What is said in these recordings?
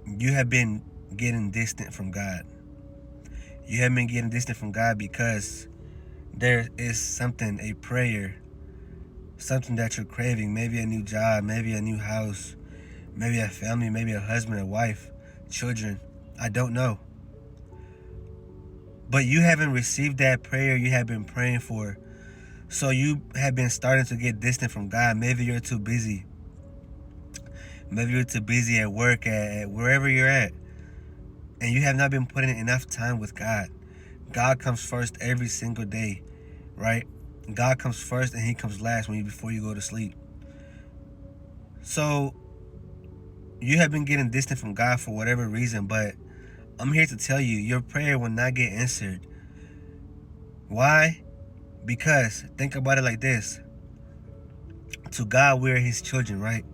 you have been getting distant from God. You have been getting distant from God because there is something, a prayer, something that you're craving. Maybe a new job, maybe a new house, maybe a family, maybe a husband, a wife, children. I don't know. But you haven't received that prayer you have been praying for. So you have been starting to get distant from God. Maybe you're too busy. Maybe you're too busy at work, at wherever you're at. And you have not been putting enough time with God. God comes first every single day, right? God comes first and he comes last before you go to sleep. So you have been getting distant from God for whatever reason, but I'm here to tell you your prayer will not get answered. Why? Because think about it like this. To God, we are his children, right?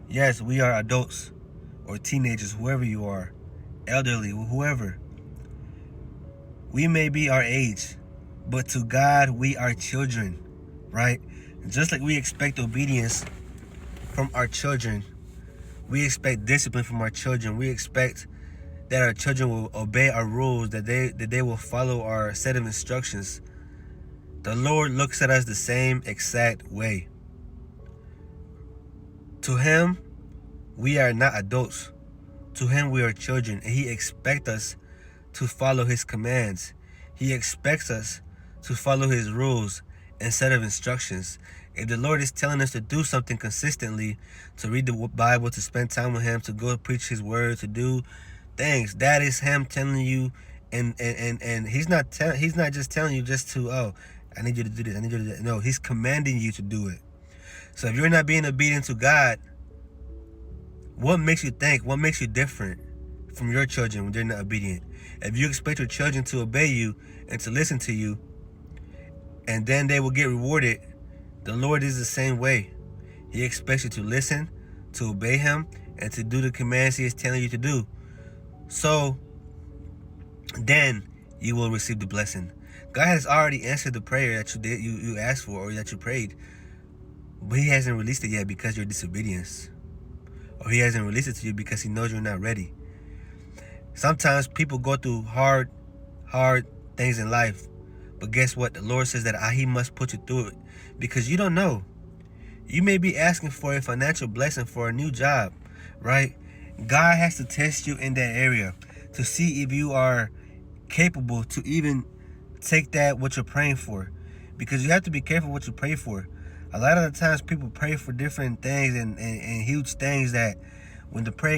Yes, we are adults or teenagers, whoever you are, elderly, whoever. We may be our age, but to God, we are children, right? Just like we expect obedience from our children, we expect discipline from our children. We expect that our children will obey our rules, that they will follow our set of instructions. The Lord looks at us the same exact way. To him, we are not adults. To him, we are children, and he expects us to follow his commands. He expects us to follow his rules and set of instructions. If the Lord is telling us to do something consistently, to read the Bible, to spend time with him, to go preach his word, to do things, that is him telling you. And he's not just telling you just to, oh, I need you to do this, I need you to do that. No, he's commanding you to do it. So if you're not being obedient to God, what makes you think? What makes you different from your children when they're not obedient? If you expect your children to obey you and to listen to you, and then they will get rewarded, the Lord is the same way. He expects you to listen, to obey him, and to do the commands he is telling you to do. So then you will receive the blessing. God has already answered the prayer that you asked for or that you prayed, but he hasn't released it yet because of your disobedience. Or he hasn't released it to you because he knows you're not ready. Sometimes people go through hard things in life. But guess what? The Lord says that he must put you through it because you don't know. You may be asking for a financial blessing for a new job, right? God has to test you in that area to see if you are capable to even take that what you're praying for. Because you have to be careful what you pray for. A lot of the times people pray for different things and huge things that when the prayer